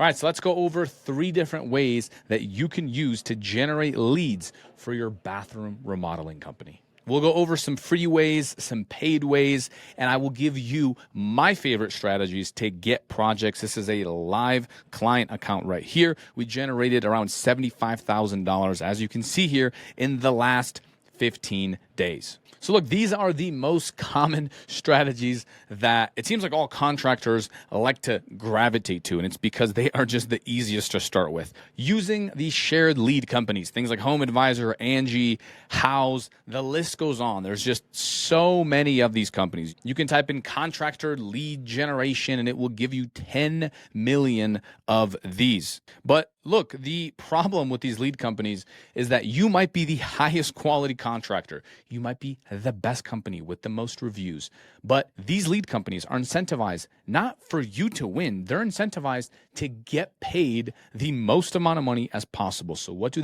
All right, so let's go over 3 different ways that you can use to generate leads for your bathroom remodeling company. We'll go over some free ways, some paid ways, and I will give you my favorite strategies to get projects. This is a live client account right here. We generated around $75,000, as you can see here, in the last 15 days. So look, these are the most common strategies that it seems like all contractors like to gravitate to, and it's because they are just the easiest to start with. Using these shared lead companies, things like Home Advisor, Angie, House, the list goes on. There's just so many of these companies. You can type in contractor lead generation and it will give you 10 million of these. But look, the problem with these lead companies is that you might be the highest quality contractor. You might be the best company with the most reviews. But these lead companies are incentivized not for you to win. They're incentivized to get paid the most amount of money as possible. So what do?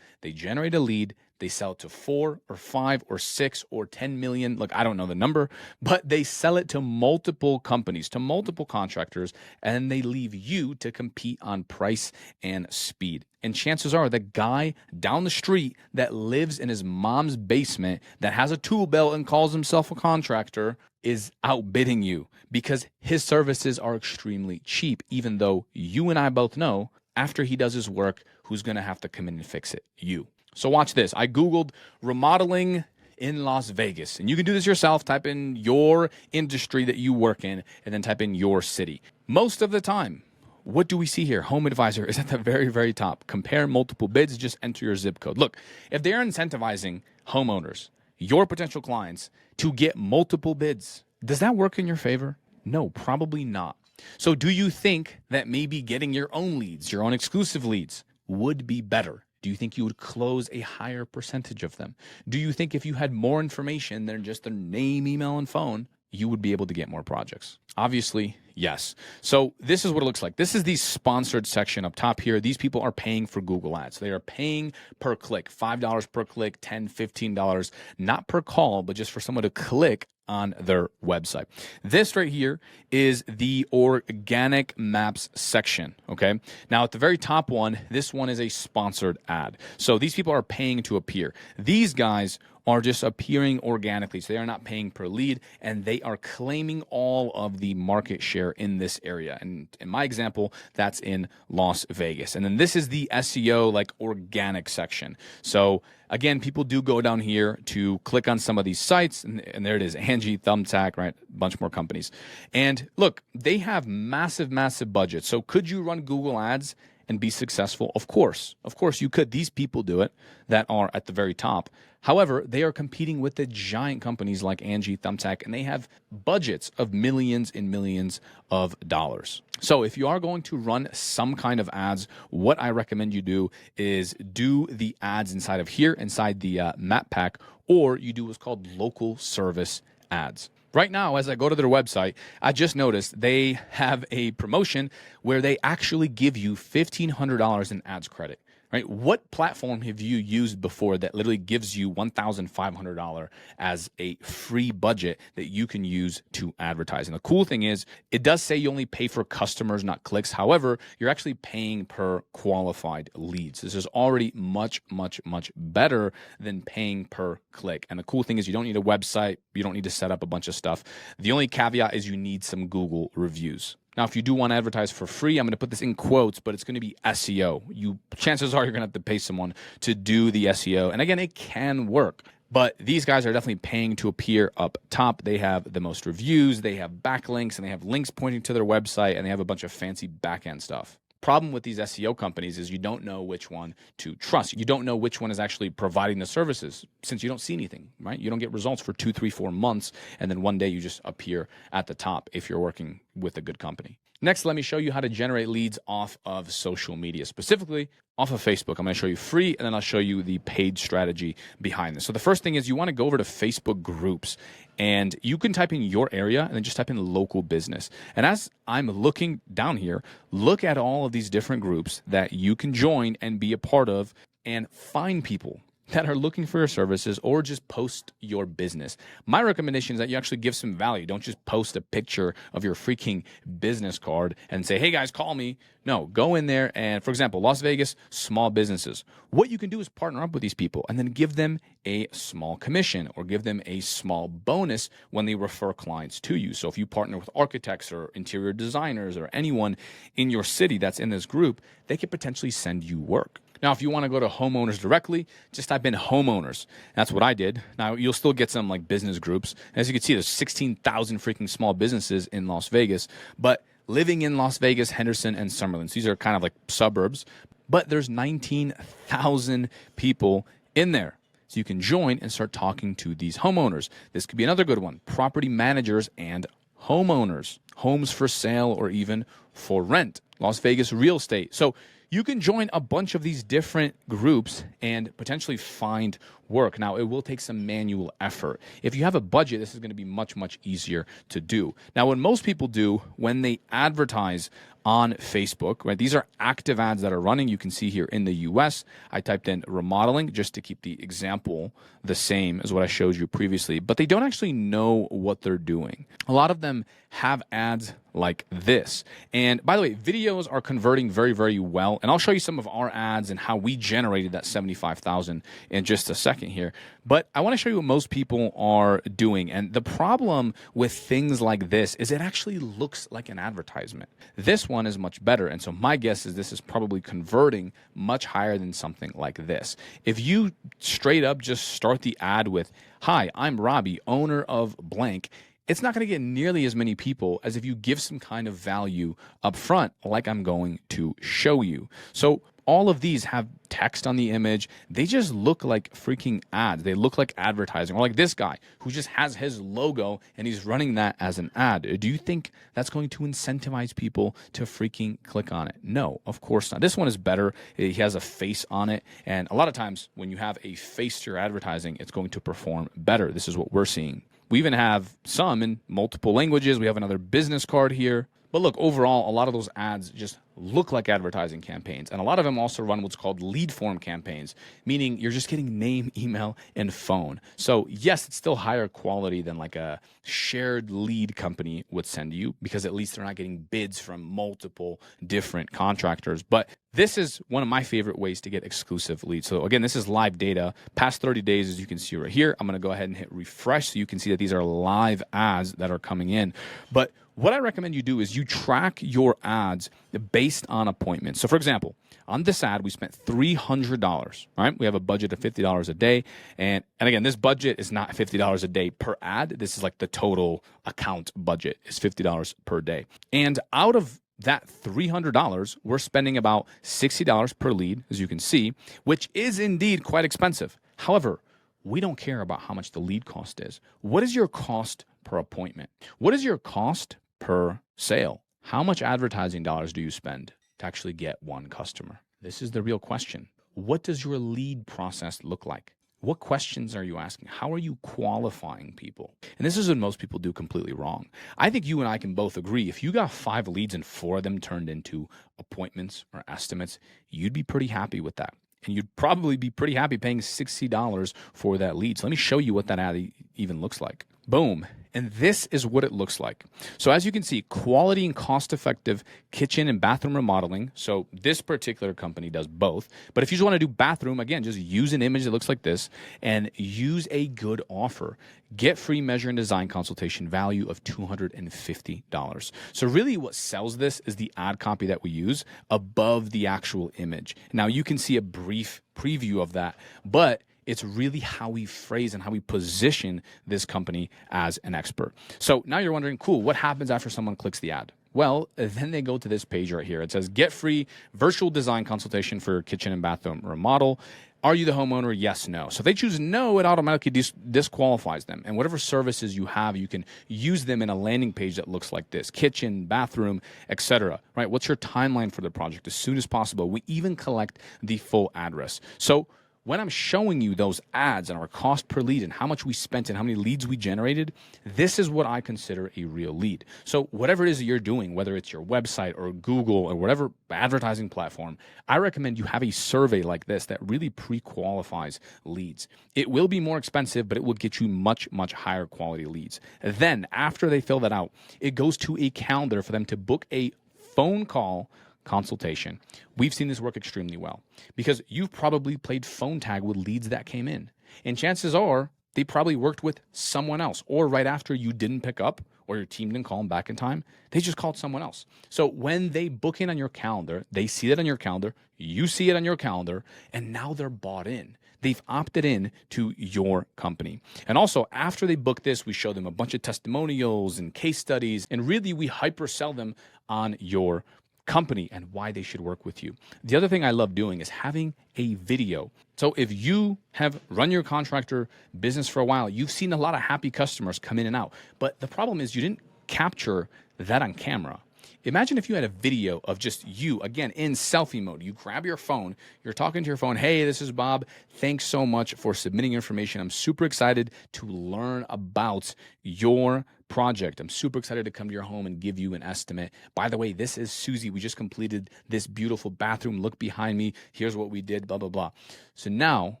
They generate a lead. They sell it to 4 or 5 or 6 or 10 million. Look, I don't know the number, but they sell it to multiple companies, to multiple contractors, and they leave you to compete on price and speed. And chances are the guy down the street that lives in his mom's basement that has a tool belt and calls himself a contractor is outbidding you because his services are extremely cheap, even though you and I both know after he does his work, who's going to have to come in and fix it? You. So watch this. I Googled remodeling in Las Vegas, and you can do this yourself. Type in your industry that you work in and then type in your city. Most of the time, what do we see here? Home Advisor is at the very, very top. Compare multiple bids, just enter your zip code. Look, if they're incentivizing homeowners, your potential clients, to get multiple bids, does that work in your favor? No, probably not. So do you think that maybe getting your own leads, your own exclusive leads, would be better? Do you think you would close a higher percentage of them? Do you think if you had more information than just their name, email, and phone, you would be able to get more projects? Obviously, yes. So this is what it looks like. This is the sponsored section up top here. These people are paying for Google Ads. They are paying per click, $5 per click, $10, $15, not per call, but just for someone to click on their website. This right here is the organic maps section, okay? Now at the very top one, this one is a sponsored ad. So these people are paying to appear. These guys are just appearing organically. So they are not paying per lead, and they are claiming all of the market share in this area. And in my example, that's in Las Vegas. And then this is the SEO, like organic section. So again, people do go down here to click on some of these sites, and there it is, Angie, Thumbtack, right? A bunch more companies. And look, they have massive, massive budgets. So could you run Google Ads and be successful? Of course you could. These people do it that are at the very top. However, they are competing with the giant companies like Angie, Thumbtack, and they have budgets of millions and millions of dollars. So if you are going to run some kind of ads, what I recommend you do is do the ads inside of here, inside the map pack, or you do what's called local service ads. Right now, as I go to their website, I just noticed they have a promotion where they actually give you $1,500 in ads credit. Right? What platform have you used before that literally gives you $1,500 as a free budget that you can use to advertise? And the cool thing is, it does say you only pay for customers, not clicks. However, you're actually paying per qualified leads. This is already much, much, much better than paying per click. And the cool thing is you don't need a website. You don't need to set up a bunch of stuff. The only caveat is you need some Google reviews. Now, if you do want to advertise for free, I'm going to put this in quotes, but it's going to be SEO. Chances are you're going to have to pay someone to do the SEO. And again, it can work. But these guys are definitely paying to appear up top. They have the most reviews, they have backlinks, and they have links pointing to their website, and they have a bunch of fancy back-end stuff. Problem with these SEO companies is you don't know which one to trust. You don't know which one is actually providing the services since you don't see anything, right? You don't get results for 2, 3, 4 months, and then one day you just appear at the top if you're working with a good company. Next, let me show you how to generate leads off of social media, specifically off of Facebook. I'm going to show you free, and then I'll show you the paid strategy behind this. So the first thing is you want to go over to Facebook groups, and you can type in your area and then just type in local business. And as I'm looking down here, look at all of these different groups that you can join and be a part of and find people that are looking for your services or just post your business. My recommendation is that you actually give some value. Don't just post a picture of your freaking business card and say, hey guys, call me. No, go in there and, for example, Las Vegas, small businesses. What you can do is partner up with these people and then give them a small commission or give them a small bonus when they refer clients to you. So if you partner with architects or interior designers or anyone in your city that's in this group, they could potentially send you work. Now, if you want to go to homeowners directly, just type in homeowners. That's what I did. Now, you'll still get some like business groups. As you can see, there's 16,000 freaking small businesses in Las Vegas, but living in Las Vegas, Henderson, and Summerlin. So these are kind of like suburbs, but there's 19,000 people in there. So you can join and start talking to these homeowners. This could be another good one. Property managers and homeowners, homes for sale or even for rent, Las Vegas real estate. So you can join a bunch of these different groups and potentially find work. Now, it will take some manual effort. If you have a budget, this is going to be much, much easier to do. Now, what most people do when they advertise on Facebook, right? These are active ads that are running. You can see here in the US, I typed in remodeling just to keep the example the same as what I showed you previously, but they don't actually know what they're doing. A lot of them have ads like this. And by the way, videos are converting very, very well. And I'll show you some of our ads and how we generated that 75,000 in just a second here. But I want to show you what most people are doing. And the problem with things like this is it actually looks like an advertisement. This one is much better. And so my guess is this is probably converting much higher than something like this. If you straight up just start the ad with, hi, I'm Robbie, owner of blank, it's not going to get nearly as many people as if you give some kind of value up front, like I'm going to show you. So all of these have text on the image. They just look like freaking ads. They look like advertising, or like this guy who just has his logo and he's running that as an ad. Do you think that's going to incentivize people to freaking click on it? No, of course not. This one is better. He has a face on it. And a lot of times when you have a face to your advertising, it's going to perform better. This is what we're seeing. We even have some in multiple languages. We have another business card here. But look, overall, a lot of those ads just look like advertising campaigns. And a lot of them also run what's called lead form campaigns, meaning you're just getting name, email, and phone. So yes, it's still higher quality than like a shared lead company would send you, because at least they're not getting bids from multiple different contractors. But this is one of my favorite ways to get exclusive leads. So again, this is live data, past 30 days, as you can see right here. I'm going to go ahead and hit refresh so you can see that these are live ads that are coming in. But what I recommend you do is you track your ads based on appointments. So for example, on this ad, we spent $300, right? We have a budget of $50 a day. And again, this budget is not $50 a day per ad. This is like the total account budget is $50 per day. And out of that $300, we're spending about $60 per lead, as you can see, which is indeed quite expensive. However, we don't care about how much the lead cost is. What is your cost per appointment? What is your cost per sale? How much advertising dollars do you spend to actually get one customer? This is the real question. What does your lead process look like? What questions are you asking? How are you qualifying people? And this is what most people do completely wrong. I think you and I can both agree, if you got 5 leads and 4 of them turned into appointments or estimates, you'd be pretty happy with that. And you'd probably be pretty happy paying $60 for that lead. So let me show you what that ad even looks like. Boom. And this is what it looks like. So as you can see, quality and cost-effective kitchen and bathroom remodeling. So this particular company does both. But if you just want to do bathroom, again, just use an image that looks like this and use a good offer. Get free measure and design consultation, value of $250. So really what sells this is the ad copy that we use above the actual image. Now you can see a brief preview of that, but it's really how we phrase and how we position this company as an expert. So now you're wondering, cool, what happens after someone clicks the ad? Well, then they go to this page right here. It says, get free virtual design consultation for your kitchen and bathroom remodel. Are you the homeowner? Yes, no. So if they choose no, it automatically disqualifies them. And whatever services you have, you can use them in a landing page that looks like this: kitchen, bathroom, etc. Right? What's your timeline for the project? As soon as possible. We even collect the full address. So when I'm showing you those ads and our cost per lead and how much we spent and how many leads we generated, this is what I consider a real lead. So whatever it is that you're doing, whether it's your website or Google or whatever advertising platform, I recommend you have a survey like this that really pre-qualifies leads. It will be more expensive, but it will get you much, much higher quality leads. Then after they fill that out, it goes to a calendar for them to book a phone call consultation. We've seen this work extremely well because you've probably played phone tag with leads that came in. And chances are they probably worked with someone else, or right after you didn't pick up or your team didn't call them back in time, they just called someone else. So when they book in on your calendar, they see it on your calendar, you see it on your calendar, and now they're bought in. They've opted in to your company. And also, after they book this, we show them a bunch of testimonials and case studies, and really we hypersell them on your company and why they should work with you. The other thing I love doing is having a video. So if you have run your contractor business for a while, you've seen a lot of happy customers come in and out. But the problem is you didn't capture that on camera. Imagine if you had a video of just you, again, in selfie mode. You grab your phone, you're talking to your phone. Hey, this is Bob. Thanks so much for submitting information. I'm super excited to learn about your project. I'm super excited to come to your home and give you an estimate. By the way, this is Susie. We just completed this beautiful bathroom. Look behind me. Here's what we did, blah, blah, blah. So now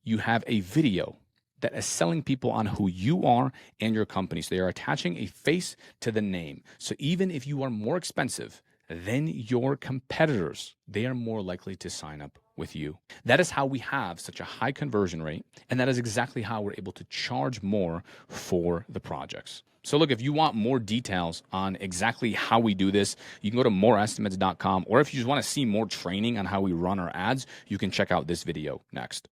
you have a video that is selling people on who you are and your company. So they are attaching a face to the name. So even if you are more expensive than your competitors, they are more likely to sign up with you. That is how we have such a high conversion rate. And that is exactly how we're able to charge more for the projects. So look, if you want more details on exactly how we do this, you can go to moreestimates.com, or if you just want to see more training on how we run our ads, you can check out this video next.